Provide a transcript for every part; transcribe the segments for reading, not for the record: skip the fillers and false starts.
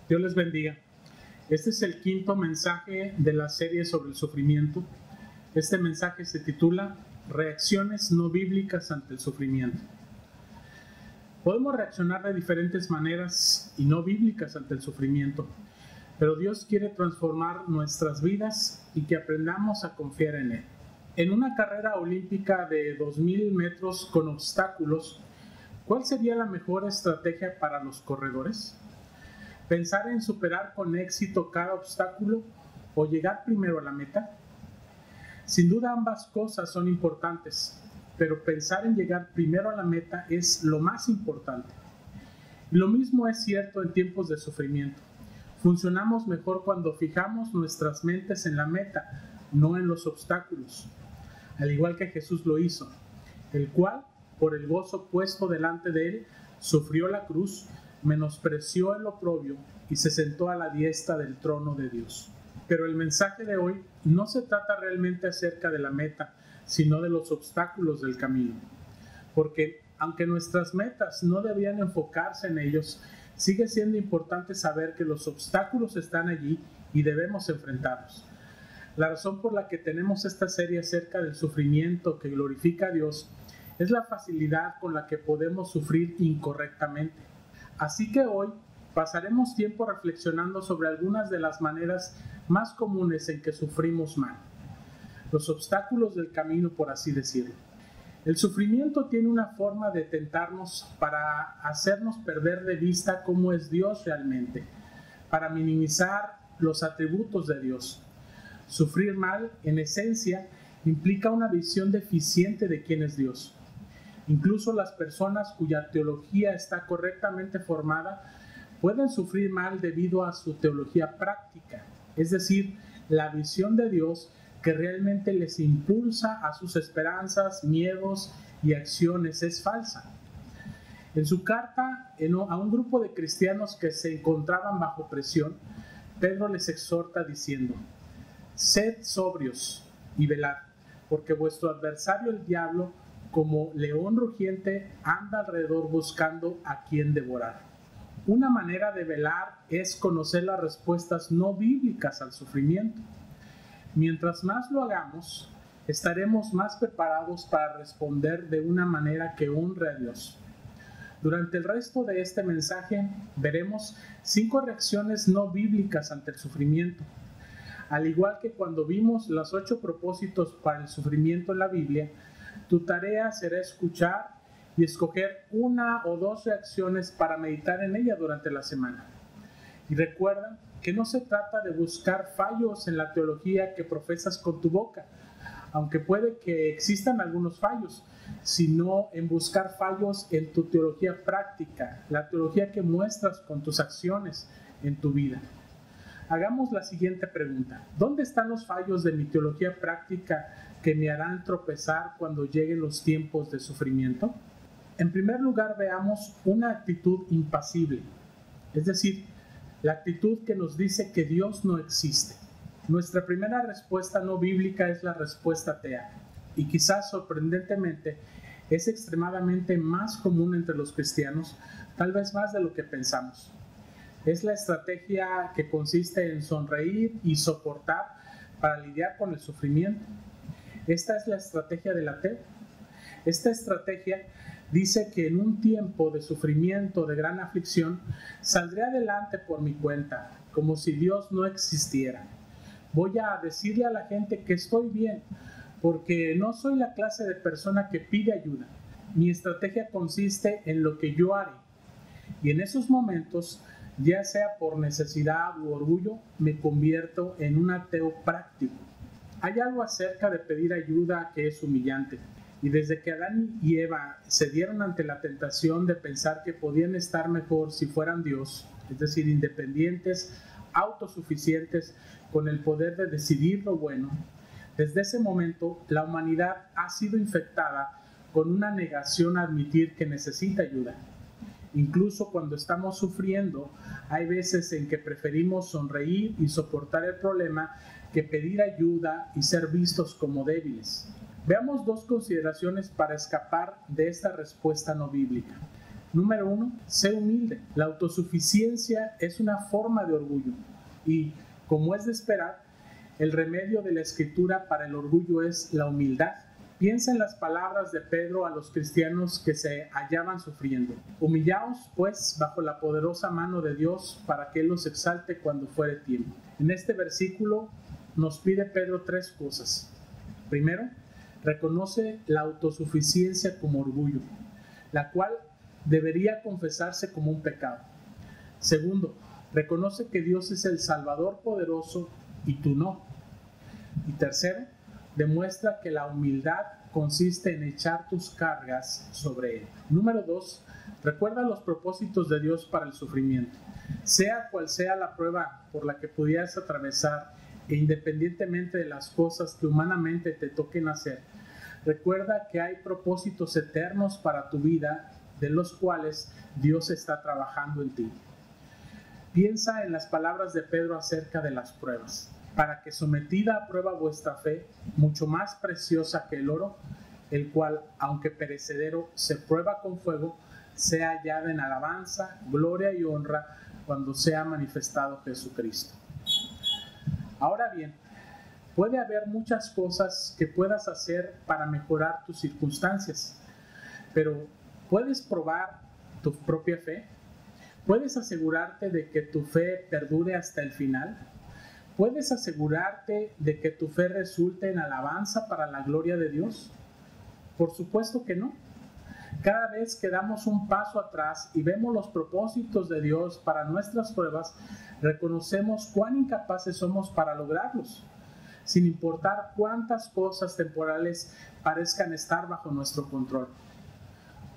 Dios les bendiga. Este es el quinto mensaje de la serie sobre el sufrimiento. Este mensaje se titula Reacciones no bíblicas ante el sufrimiento. Podemos reaccionar de diferentes maneras y no bíblicas ante el sufrimiento, pero Dios quiere transformar nuestras vidas y que aprendamos a confiar en Él. En una carrera olímpica de 2000 metros con obstáculos, ¿cuál sería la mejor estrategia para los corredores? ¿Pensar en superar con éxito cada obstáculo o llegar primero a la meta? Sin duda ambas cosas son importantes, pero pensar en llegar primero a la meta es lo más importante. Lo mismo es cierto en tiempos de sufrimiento. Funcionamos mejor cuando fijamos nuestras mentes en la meta, no en los obstáculos, al igual que Jesús lo hizo, el cual, por el gozo puesto delante de él, sufrió la cruz, menospreció el oprobio y se sentó a la diestra del trono de Dios. Pero el mensaje de hoy no se trata realmente acerca de la meta, sino de los obstáculos del camino. Porque aunque nuestras metas no debían enfocarse en ellos, sigue siendo importante saber que los obstáculos están allí y debemos enfrentarlos. La razón por la que tenemos esta serie acerca del sufrimiento que glorifica a Dios es la facilidad con la que podemos sufrir incorrectamente. Así que hoy pasaremos tiempo reflexionando sobre algunas de las maneras más comunes en que sufrimos mal. Los obstáculos del camino, por así decirlo. El sufrimiento tiene una forma de tentarnos para hacernos perder de vista cómo es Dios realmente, para minimizar los atributos de Dios. Sufrir mal, en esencia, implica una visión deficiente de quién es Dios. Incluso las personas cuya teología está correctamente formada pueden sufrir mal debido a su teología práctica, es decir, la visión de Dios que realmente les impulsa a sus esperanzas, miedos y acciones es falsa. En su carta a un grupo de cristianos que se encontraban bajo presión, Pedro les exhorta diciendo: sed sobrios y velad, porque vuestro adversario el diablo, como león rugiente, anda alrededor buscando a quien devorar. Una manera de velar es conocer las respuestas no bíblicas al sufrimiento. Mientras más lo hagamos, estaremos más preparados para responder de una manera que honre a Dios. Durante el resto de este mensaje veremos 5 reacciones no bíblicas ante el sufrimiento. Al igual que cuando vimos los 8 propósitos para el sufrimiento en la Biblia, tu tarea será escuchar y escoger 1 o 2 reacciones para meditar en ella durante la semana. Y recuerda que no se trata de buscar fallos en la teología que profesas con tu boca, aunque puede que existan algunos fallos, sino en buscar fallos en tu teología práctica, la teología que muestras con tus acciones en tu vida. Hagamos la siguiente pregunta: ¿dónde están los fallos de mi teología práctica que me harán tropezar cuando lleguen los tiempos de sufrimiento? En primer lugar, veamos una actitud impasible, es decir, la actitud que nos dice que Dios no existe. Nuestra primera respuesta no bíblica es la respuesta atea, y quizás sorprendentemente es extremadamente más común entre los cristianos, tal vez más de lo que pensamos. Es la estrategia que consiste en sonreír y soportar para lidiar con el sufrimiento. Esta es la estrategia del ateo. Esta estrategia dice que en un tiempo de sufrimiento, de gran aflicción, saldré adelante por mi cuenta, como si Dios no existiera. Voy a decirle a la gente que estoy bien, porque no soy la clase de persona que pide ayuda. Mi estrategia consiste en lo que yo haré. Y en esos momentos, ya sea por necesidad u orgullo, me convierto en un ateo práctico. Hay algo acerca de pedir ayuda que es humillante. Y desde que Adán y Eva se dieron ante la tentación de pensar que podían estar mejor si fueran Dios, es decir, independientes, autosuficientes, con el poder de decidir lo bueno, desde ese momento la humanidad ha sido infectada con una negación a admitir que necesita ayuda. Incluso cuando estamos sufriendo, hay veces en que preferimos sonreír y soportar el problema que pedir ayuda y ser vistos como débiles. Veamos 2 consideraciones para escapar de esta respuesta no bíblica. Número 1, sé humilde. La autosuficiencia es una forma de orgullo y, como es de esperar, el remedio de la Escritura para el orgullo es la humildad. Piensa en las palabras de Pedro a los cristianos que se hallaban sufriendo. Humillaos, pues, bajo la poderosa mano de Dios para que Él los exalte cuando fuere tiempo. En este versículo nos pide Pedro 3 cosas. Primero, reconoce la autosuficiencia como orgullo, la cual debería confesarse como un pecado. Segundo, reconoce que Dios es el Salvador poderoso y tú no. Y tercero, demuestra que la humildad consiste en echar tus cargas sobre Él. Número 2, recuerda los propósitos de Dios para el sufrimiento. Sea cual sea la prueba por la que pudieras atravesar e independientemente de las cosas que humanamente te toquen hacer, recuerda que hay propósitos eternos para tu vida de los cuales Dios está trabajando en ti. Piensa en las palabras de Pedro acerca de las pruebas. Para que sometida a prueba vuestra fe, mucho más preciosa que el oro, el cual, aunque perecedero, se prueba con fuego, sea hallada en alabanza, gloria y honra cuando sea manifestado Jesucristo. Ahora bien, puede haber muchas cosas que puedas hacer para mejorar tus circunstancias, pero ¿puedes probar tu propia fe? ¿Puedes asegurarte de que tu fe perdure hasta el final? ¿Puedes asegurarte de que tu fe resulte en alabanza para la gloria de Dios? Por supuesto que no. Cada vez que damos un paso atrás y vemos los propósitos de Dios para nuestras pruebas, reconocemos cuán incapaces somos para lograrlos, sin importar cuántas cosas temporales parezcan estar bajo nuestro control.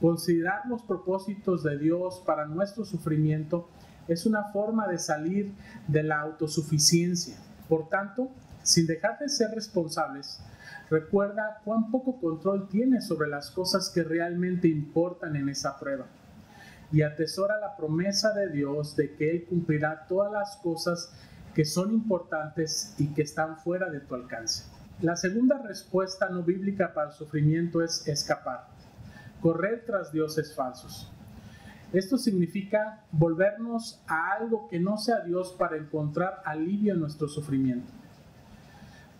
Considerar los propósitos de Dios para nuestro sufrimiento es una forma de salir de la autosuficiencia. Por tanto, sin dejar de ser responsables, recuerda cuán poco control tienes sobre las cosas que realmente importan en esa prueba y atesora la promesa de Dios de que Él cumplirá todas las cosas que son importantes y que están fuera de tu alcance. La segunda respuesta no bíblica para el sufrimiento es escapar, correr tras dioses falsos. Esto significa volvernos a algo que no sea Dios para encontrar alivio en nuestro sufrimiento.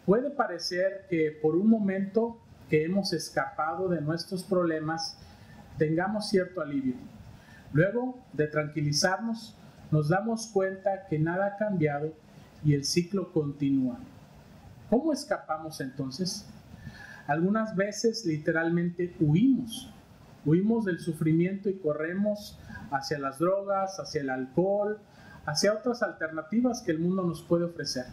Puede parecer que por un momento que hemos escapado de nuestros problemas tengamos cierto alivio. Luego de tranquilizarnos, nos damos cuenta que nada ha cambiado y el ciclo continúa. ¿Cómo escapamos entonces? Algunas veces literalmente huimos del sufrimiento y corremos hacia las drogas, hacia el alcohol, hacia otras alternativas que el mundo nos puede ofrecer.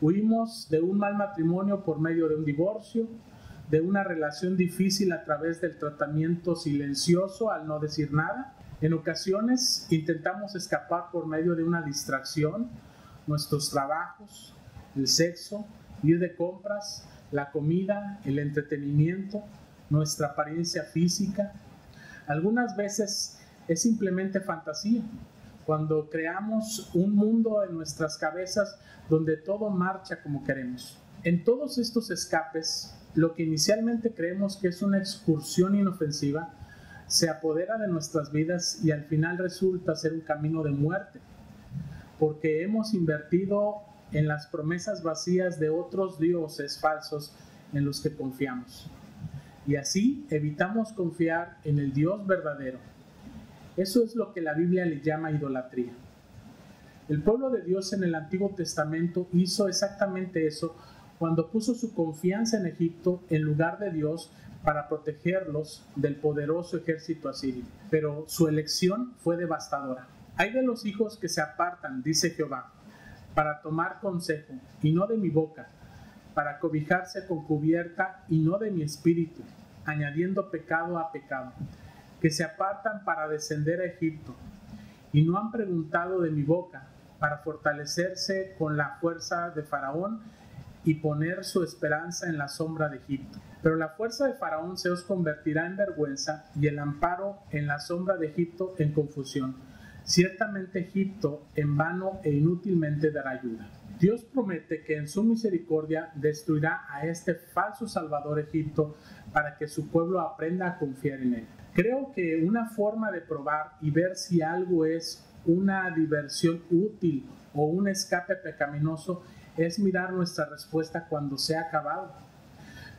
Huimos de un mal matrimonio por medio de un divorcio, de una relación difícil a través del tratamiento silencioso al no decir nada. En ocasiones intentamos escapar por medio de una distracción, nuestros trabajos, el sexo, ir de compras, la comida, el entretenimiento, nuestra apariencia física. Algunas veces es simplemente fantasía, cuando creamos un mundo en nuestras cabezas donde todo marcha como queremos. En todos estos escapes, lo que inicialmente creemos que es una excursión inofensiva, se apodera de nuestras vidas y al final resulta ser un camino de muerte, porque hemos invertido en las promesas vacías de otros dioses falsos en los que confiamos. Y así evitamos confiar en el Dios verdadero. Eso es lo que la Biblia le llama idolatría. El pueblo de Dios en el Antiguo Testamento hizo exactamente eso cuando puso su confianza en Egipto en lugar de Dios para protegerlos del poderoso ejército asirio. Pero su elección fue devastadora. Hay de los hijos que se apartan, dice Jehová, para tomar consejo, y no de mi boca, para cobijarse con cubierta y no de mi espíritu, añadiendo pecado a pecado, que se apartan para descender a Egipto, y no han preguntado de mi boca, para fortalecerse con la fuerza de Faraón y poner su esperanza en la sombra de Egipto. Pero la fuerza de Faraón se os convertirá en vergüenza y el amparo en la sombra de Egipto en confusión. Ciertamente Egipto en vano e inútilmente dará ayuda. Dios promete que en su misericordia destruirá a este falso salvador Egipto para que su pueblo aprenda a confiar en él. Creo que una forma de probar y ver si algo es una diversión útil o un escape pecaminoso es mirar nuestra respuesta cuando se ha acabado.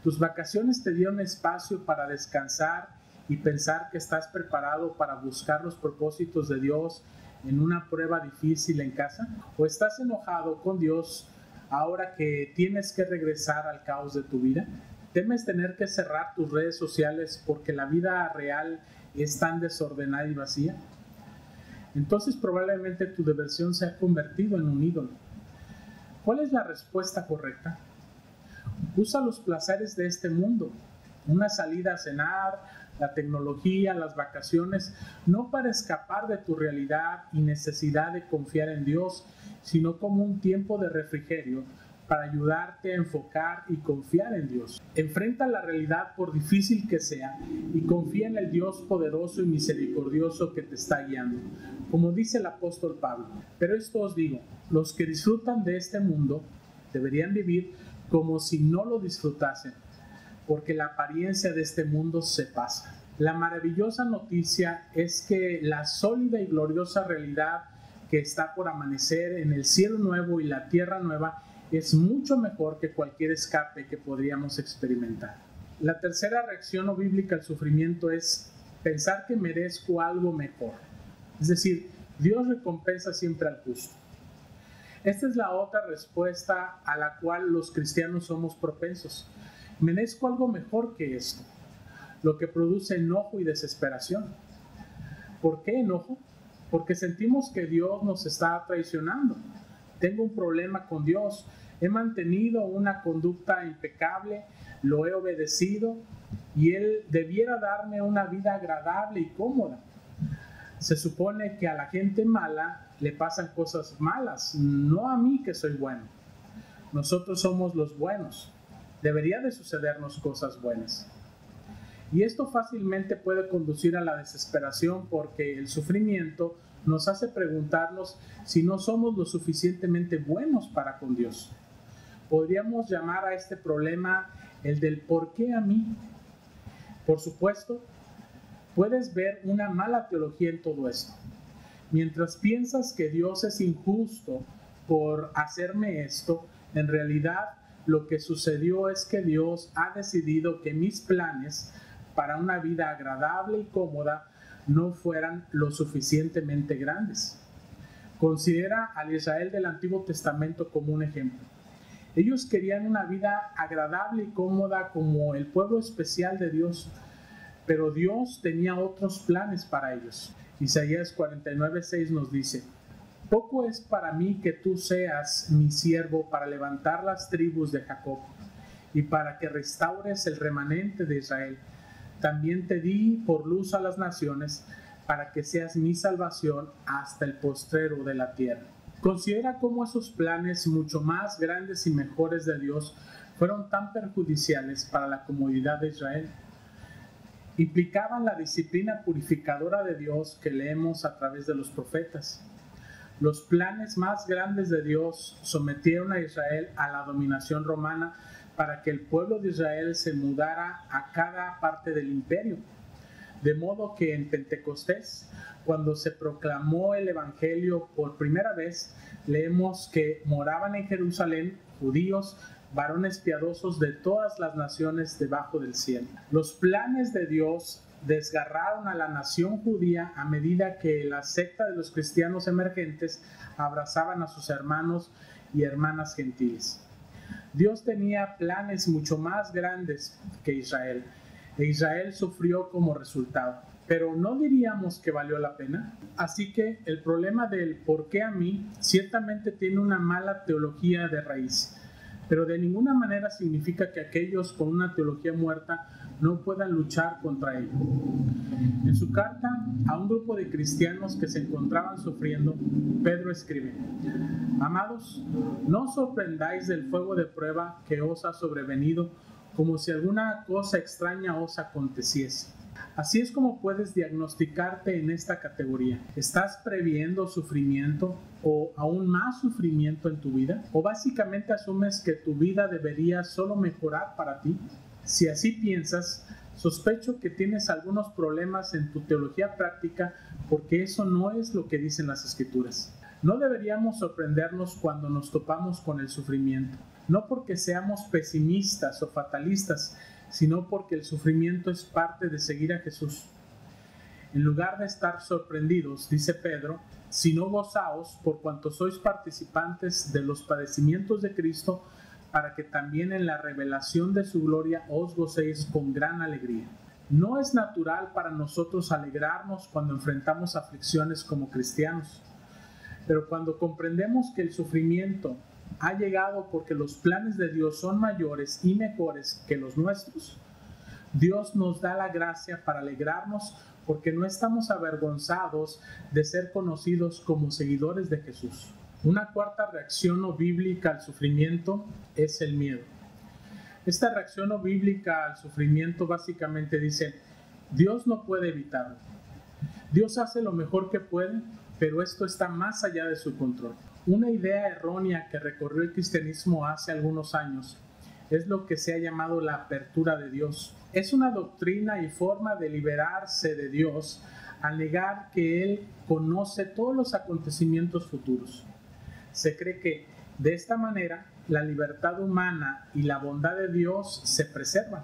Tus vacaciones te dieron espacio para descansar y pensar que estás preparado para buscar los propósitos de Dios en una prueba difícil en casa, o estás enojado con Dios ahora que tienes que regresar al caos de tu vida. ¿Temes tener que cerrar tus redes sociales porque la vida real es tan desordenada y vacía? Entonces probablemente tu diversión se ha convertido en un ídolo. ¿Cuál es la respuesta correcta? Usa los placeres de este mundo, una salida a cenar, la tecnología, las vacaciones, no para escapar de tu realidad y necesidad de confiar en Dios, sino como un tiempo de refrigerio para ayudarte a enfocar y confiar en Dios. Enfrenta la realidad por difícil que sea y confía en el Dios poderoso y misericordioso que te está guiando, como dice el apóstol Pablo. Pero esto os digo, los que disfrutan de este mundo deberían vivir como si no lo disfrutasen, porque la apariencia de este mundo se pasa. La maravillosa noticia es que la sólida y gloriosa realidad que está por amanecer en el cielo nuevo y la tierra nueva es mucho mejor que cualquier escape que podríamos experimentar. La tercera reacción no bíblica al sufrimiento es pensar que merezco algo mejor. Es decir, Dios recompensa siempre al justo. Esta es la otra respuesta a la cual los cristianos somos propensos. Merezco algo mejor que esto, lo que produce enojo y desesperación. ¿Por qué enojo? Porque sentimos que Dios nos está traicionando. Tengo un problema con Dios, he mantenido una conducta impecable, lo he obedecido y Él debiera darme una vida agradable y cómoda. Se supone que a la gente mala le pasan cosas malas, no a mí que soy bueno. Nosotros somos los buenos. Debería de sucedernos cosas buenas. Y esto fácilmente puede conducir a la desesperación porque el sufrimiento nos hace preguntarnos si no somos lo suficientemente buenos para con Dios. Podríamos llamar a este problema el del ¿por qué a mí? Por supuesto, puedes ver una mala teología en todo esto. Mientras piensas que Dios es injusto por hacerme esto, en realidad lo que sucedió es que Dios ha decidido que mis planes para una vida agradable y cómoda no fueran lo suficientemente grandes. Considera al Israel del Antiguo Testamento como un ejemplo. Ellos querían una vida agradable y cómoda como el pueblo especial de Dios, pero Dios tenía otros planes para ellos. Isaías 49:6 nos dice: poco es para mí que tú seas mi siervo para levantar las tribus de Jacob y para que restaures el remanente de Israel. También te di por luz a las naciones para que seas mi salvación hasta el postrero de la tierra. Considera cómo esos planes mucho más grandes y mejores de Dios fueron tan perjudiciales para la comodidad de Israel. Implicaban la disciplina purificadora de Dios que leemos a través de los profetas. Los planes más grandes de Dios sometieron a Israel a la dominación romana para que el pueblo de Israel se mudara a cada parte del imperio. De modo que en Pentecostés, cuando se proclamó el Evangelio por primera vez, leemos que moraban en Jerusalén judíos, varones piadosos de todas las naciones debajo del cielo. Los planes de Dios desgarraron a la nación judía a medida que la secta de los cristianos emergentes abrazaban a sus hermanos y hermanas gentiles. Dios tenía planes mucho más grandes que Israel, e Israel sufrió como resultado. Pero ¿no diríamos que valió la pena? Así que el problema del ¿por qué a mí? Ciertamente tiene una mala teología de raíz, pero de ninguna manera significa que aquellos con una teología muerta no puedan luchar contra ello. En su carta a un grupo de cristianos que se encontraban sufriendo, Pedro escribe: amados, no os sorprendáis del fuego de prueba que os ha sobrevenido, como si alguna cosa extraña os aconteciese. Así es como puedes diagnosticarte en esta categoría. ¿Estás previendo sufrimiento o aún más sufrimiento en tu vida? ¿O básicamente asumes que tu vida debería solo mejorar para ti? Si así piensas, Sospecho que tienes algunos problemas en tu teología práctica porque eso no es lo que dicen las Escrituras. No deberíamos sorprendernos cuando nos topamos con el sufrimiento, no porque seamos pesimistas o fatalistas, sino porque el sufrimiento es parte de seguir a Jesús. En lugar de estar sorprendidos, dice Pedro, sino gozaos por cuanto sois participantes de los padecimientos de Cristo, para que también en la revelación de su gloria os gocéis con gran alegría. No es natural para nosotros alegrarnos cuando enfrentamos aflicciones como cristianos, pero cuando comprendemos que el sufrimiento ha llegado porque los planes de Dios son mayores y mejores que los nuestros, Dios nos da la gracia para alegrarnos porque no estamos avergonzados de ser conocidos como seguidores de Jesús. Una cuarta reacción no bíblica al sufrimiento es el miedo. Esta reacción no bíblica al sufrimiento básicamente dice: Dios no puede evitarlo. Dios hace lo mejor que puede, pero esto está más allá de su control. Una idea errónea que recorrió el cristianismo hace algunos años es lo que se ha llamado la apertura de Dios. Es una doctrina y forma de liberarse de Dios al negar que Él conoce todos los acontecimientos futuros. Se cree que de esta manera la libertad humana y la bondad de Dios se preservan.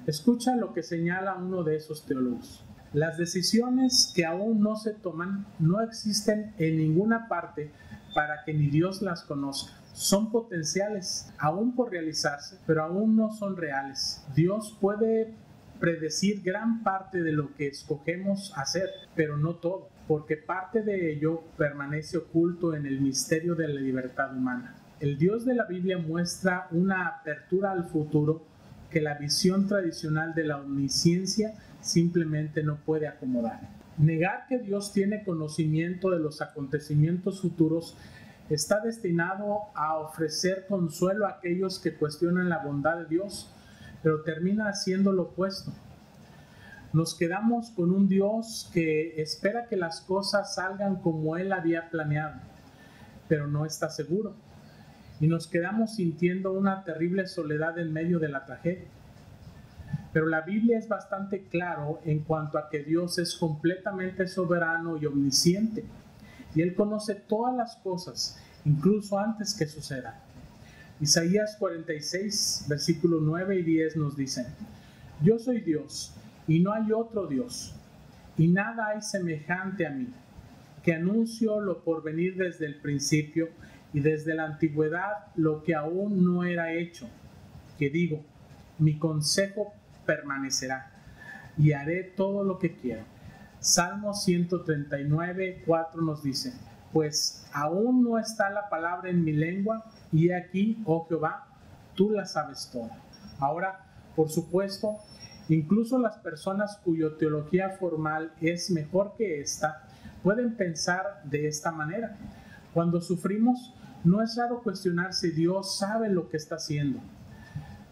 Escucha lo que señala uno de esos teólogos. Las decisiones que aún no se toman no existen en ninguna parte para que ni Dios las conozca. Son potenciales aún por realizarse, pero aún no son reales. Dios puede predecir gran parte de lo que escogemos hacer, pero no todo, porque parte de ello permanece oculto en el misterio de la libertad humana. El Dios de la Biblia muestra una apertura al futuro que la visión tradicional de la omnisciencia simplemente no puede acomodar. Negar que Dios tiene conocimiento de los acontecimientos futuros está destinado a ofrecer consuelo a aquellos que cuestionan la bondad de Dios, pero termina haciendo lo opuesto. Nos quedamos con un Dios que espera que las cosas salgan como Él había planeado, pero no está seguro. Y nos quedamos sintiendo una terrible soledad en medio de la tragedia. Pero la Biblia es bastante claro en cuanto a que Dios es completamente soberano y omnisciente, y Él conoce todas las cosas, incluso antes que sucedan. Isaías 46, versículos 9 y 10 nos dicen: Yo soy Dios, y no hay otro Dios, y nada hay semejante a mí, que anuncio lo por venir desde el principio, y desde la antigüedad lo que aún no era hecho, que digo, mi consejo permanecerá, y haré todo lo que quiero. Salmo 139, 4 nos dice: Pues aún no está la palabra en mi lengua, y aquí, oh Jehová, tú la sabes toda. Ahora, por supuesto, incluso las personas cuya teología formal es mejor que esta, pueden pensar de esta manera. Cuando sufrimos, no es raro cuestionar si Dios sabe lo que está haciendo,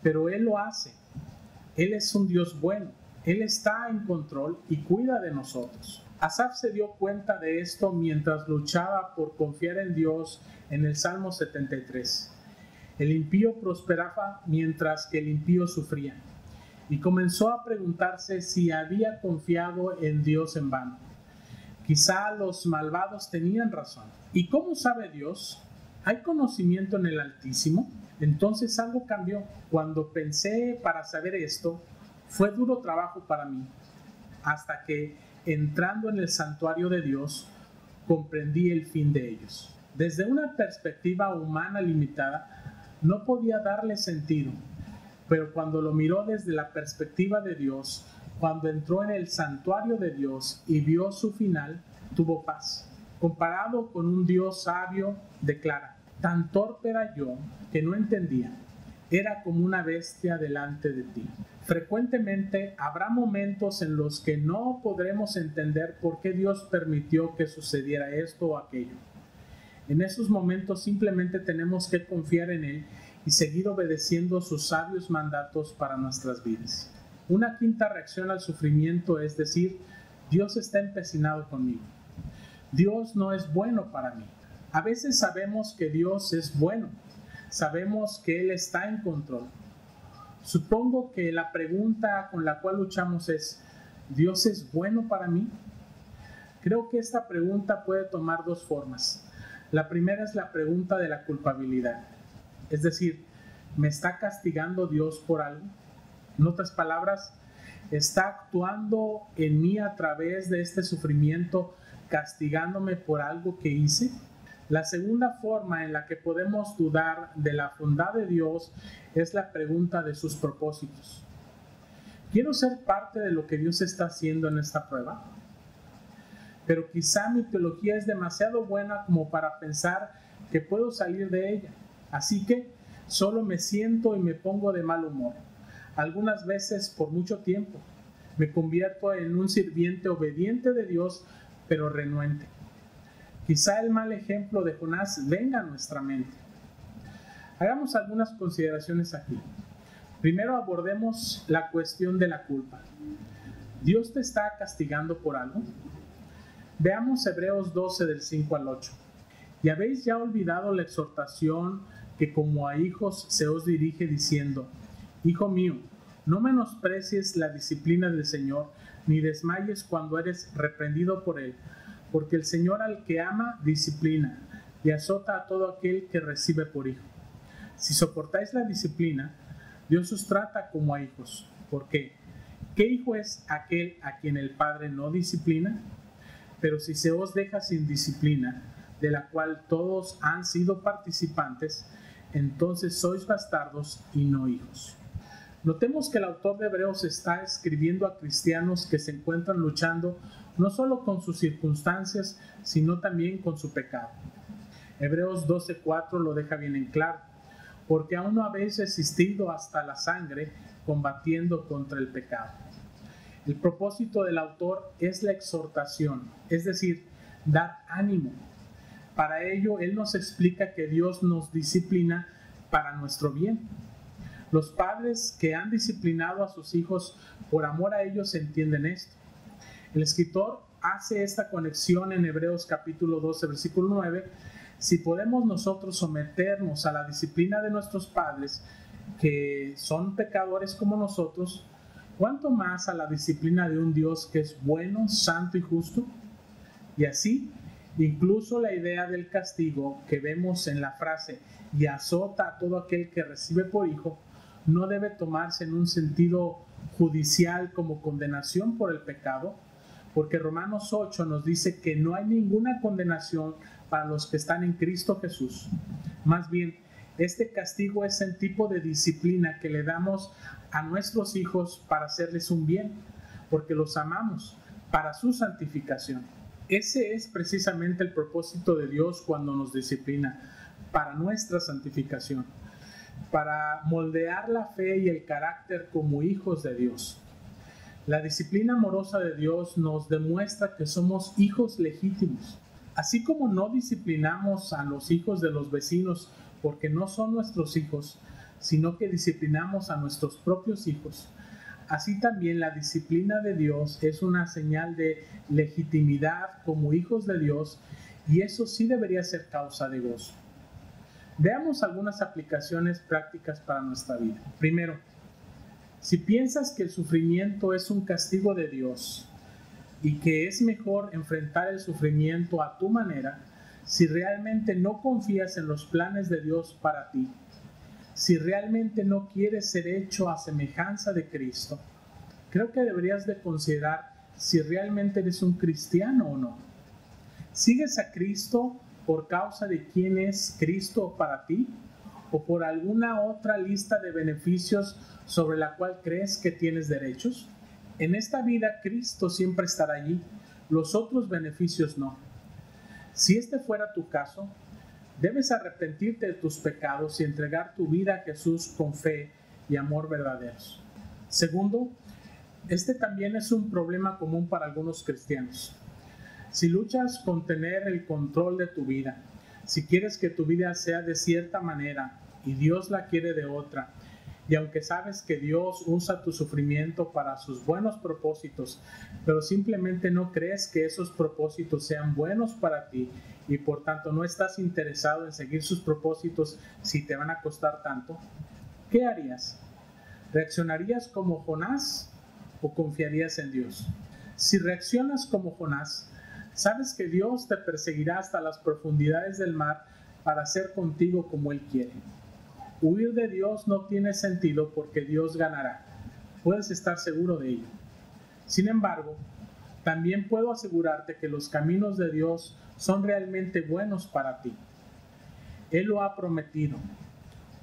pero Él lo hace. Él es un Dios bueno. Él está en control y cuida de nosotros. Asaf se dio cuenta de esto mientras luchaba por confiar en Dios en el Salmo 73. El impío prosperaba mientras que el impío sufría, y comenzó a preguntarse si había confiado en Dios en vano. Quizá los malvados tenían razón. ¿Y cómo sabe Dios? ¿Hay conocimiento en el Altísimo? Entonces algo cambió. Cuando pensé para saber esto, fue duro trabajo para mí, hasta que, entrando en el santuario de Dios, comprendí el fin de ellos. Desde una perspectiva humana limitada, no podía darle sentido, pero cuando lo miró desde la perspectiva de Dios, cuando entró en el santuario de Dios y vio su final, tuvo paz. Comparado con un Dios sabio, declara: tan torpe era yo que no entendía. Era como una bestia delante de ti. Frecuentemente habrá momentos en los que no podremos entender por qué Dios permitió que sucediera esto o aquello. En esos momentos simplemente tenemos que confiar en Él y seguir obedeciendo sus sabios mandatos para nuestras vidas. Una quinta reacción al sufrimiento es decir: Dios está empecinado conmigo. Dios no es bueno para mí. A veces sabemos que Dios es bueno. Sabemos que Él está en control. Supongo que la pregunta con la cual luchamos es, ¿Dios es bueno para mí? Creo que esta pregunta puede tomar dos formas. La primera es la pregunta de la culpabilidad. Es decir, ¿me está castigando Dios por algo? En otras palabras, ¿está actuando en mí a través de este sufrimiento, castigándome por algo que hice? La segunda forma en la que podemos dudar de la bondad de Dios es la pregunta de sus propósitos. ¿Quiero ser parte de lo que Dios está haciendo en esta prueba? Pero quizá mi teología es demasiado buena como para pensar que puedo salir de ella. Así que solo me siento y me pongo de mal humor. Algunas veces por mucho tiempo. Me convierto en un sirviente obediente de Dios, pero renuente. Quizá el mal ejemplo de Jonás venga a nuestra mente. Hagamos algunas consideraciones aquí. Primero abordemos la cuestión de la culpa. ¿Dios te está castigando por algo? Veamos Hebreos 12 del 5 al 8. ¿Y habéis ya olvidado la exhortación que como a hijos se os dirige diciendo: Hijo mío, no menosprecies la disciplina del Señor, ni desmayes cuando eres reprendido por Él, porque el Señor al que ama disciplina y azota a todo aquel que recibe por hijo. Si soportáis la disciplina, Dios os trata como a hijos. ¿Por qué? ¿Qué hijo es aquel a quien el Padre no disciplina? Pero si se os deja sin disciplina, de la cual todos han sido participantes, entonces sois bastardos y no hijos. Notemos que el autor de Hebreos está escribiendo a cristianos que se encuentran luchando no solo con sus circunstancias, sino también con su pecado. Hebreos 12:4 lo deja bien en claro: porque aún no habéis resistido hasta la sangre combatiendo contra el pecado. El propósito del autor es la exhortación, es decir, dar ánimo. Para ello, él nos explica que Dios nos disciplina para nuestro bien. Los padres que han disciplinado a sus hijos por amor a ellos entienden esto. El escritor hace esta conexión en Hebreos capítulo 12, versículo 9. Si podemos nosotros someternos a la disciplina de nuestros padres, que son pecadores como nosotros, ¿cuánto más a la disciplina de un Dios que es bueno, santo y justo? Y así, incluso la idea del castigo que vemos en la frase "y azota a todo aquel que recibe por hijo", no debe tomarse en un sentido judicial como condenación por el pecado, porque Romanos 8 nos dice que no hay ninguna condenación para los que están en Cristo Jesús. Más bien, este castigo es el tipo de disciplina que le damos a nuestros hijos para hacerles un bien, porque los amamos, para su santificación. Ese es precisamente el propósito de Dios cuando nos disciplina, para nuestra santificación, para moldear la fe y el carácter como hijos de Dios. La disciplina amorosa de Dios nos demuestra que somos hijos legítimos. Así como no disciplinamos a los hijos de los vecinos porque no son nuestros hijos, sino que disciplinamos a nuestros propios hijos, así también la disciplina de Dios es una señal de legitimidad como hijos de Dios, y eso sí debería ser causa de gozo. Veamos algunas aplicaciones prácticas para nuestra vida. Primero, si piensas que el sufrimiento es un castigo de Dios y que es mejor enfrentar el sufrimiento a tu manera, si realmente no confías en los planes de Dios para ti, si realmente no quieres ser hecho a semejanza de Cristo, creo que deberías de considerar si realmente eres un cristiano o no. ¿Sigues a Cristo por causa de quién es Cristo para ti, o por alguna otra lista de beneficios sobre la cual crees que tienes derechos? En esta vida Cristo siempre estará allí, los otros beneficios no. Si este fuera tu caso, debes arrepentirte de tus pecados y entregar tu vida a Jesús con fe y amor verdaderos. Segundo, este también es un problema común para algunos cristianos. Si luchas con tener el control de tu vida, si quieres que tu vida sea de cierta manera y Dios la quiere de otra, y aunque sabes que Dios usa tu sufrimiento para sus buenos propósitos, pero simplemente no crees que esos propósitos sean buenos para ti y por tanto no estás interesado en seguir sus propósitos si te van a costar tanto, ¿qué harías? ¿Reaccionarías como Jonás o confiarías en Dios? Si reaccionas como Jonás, sabes que Dios te perseguirá hasta las profundidades del mar para hacer contigo como Él quiere. Huir de Dios no tiene sentido porque Dios ganará. Puedes estar seguro de ello. Sin embargo, también puedo asegurarte que los caminos de Dios son realmente buenos para ti. Él lo ha prometido.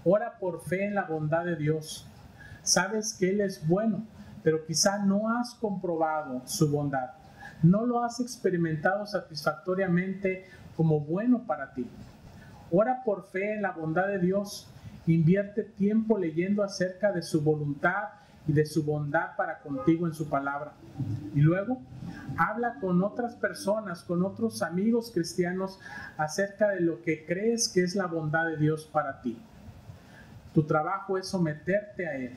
Ora por fe en la bondad de Dios. Sabes que Él es bueno, pero quizá no has comprobado su bondad. No lo has experimentado satisfactoriamente como bueno para ti. Ora por fe en la bondad de Dios. Invierte tiempo leyendo acerca de su voluntad y de su bondad para contigo en su palabra. Y luego, habla con otras personas, con otros amigos cristianos acerca de lo que crees que es la bondad de Dios para ti. Tu trabajo es someterte a Él,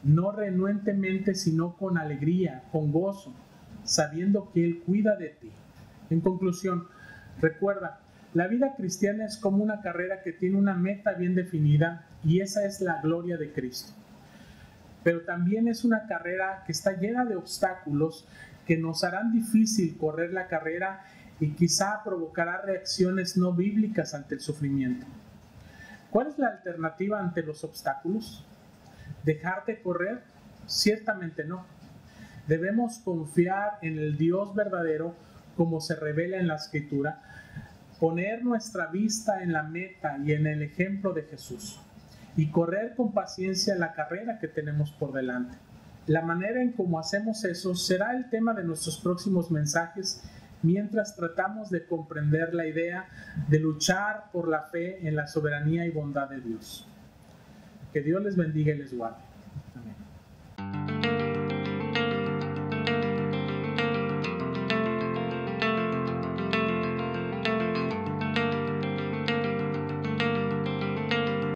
no renuentemente, sino con alegría, con gozo, sabiendo que Él cuida de ti. En conclusión, recuerda, la vida cristiana es como una carrera que tiene una meta bien definida y esa es la gloria de Cristo. Pero también es una carrera que está llena de obstáculos que nos harán difícil correr la carrera y quizá provocará reacciones no bíblicas ante el sufrimiento. ¿Cuál es la alternativa ante los obstáculos? ¿Dejarte correr? Ciertamente no. Debemos confiar en el Dios verdadero como se revela en la Escritura, poner nuestra vista en la meta y en el ejemplo de Jesús y correr con paciencia la carrera que tenemos por delante. La manera en cómo hacemos eso será el tema de nuestros próximos mensajes mientras tratamos de comprender la idea de luchar por la fe en la soberanía y bondad de Dios. Que Dios les bendiga y les guarde.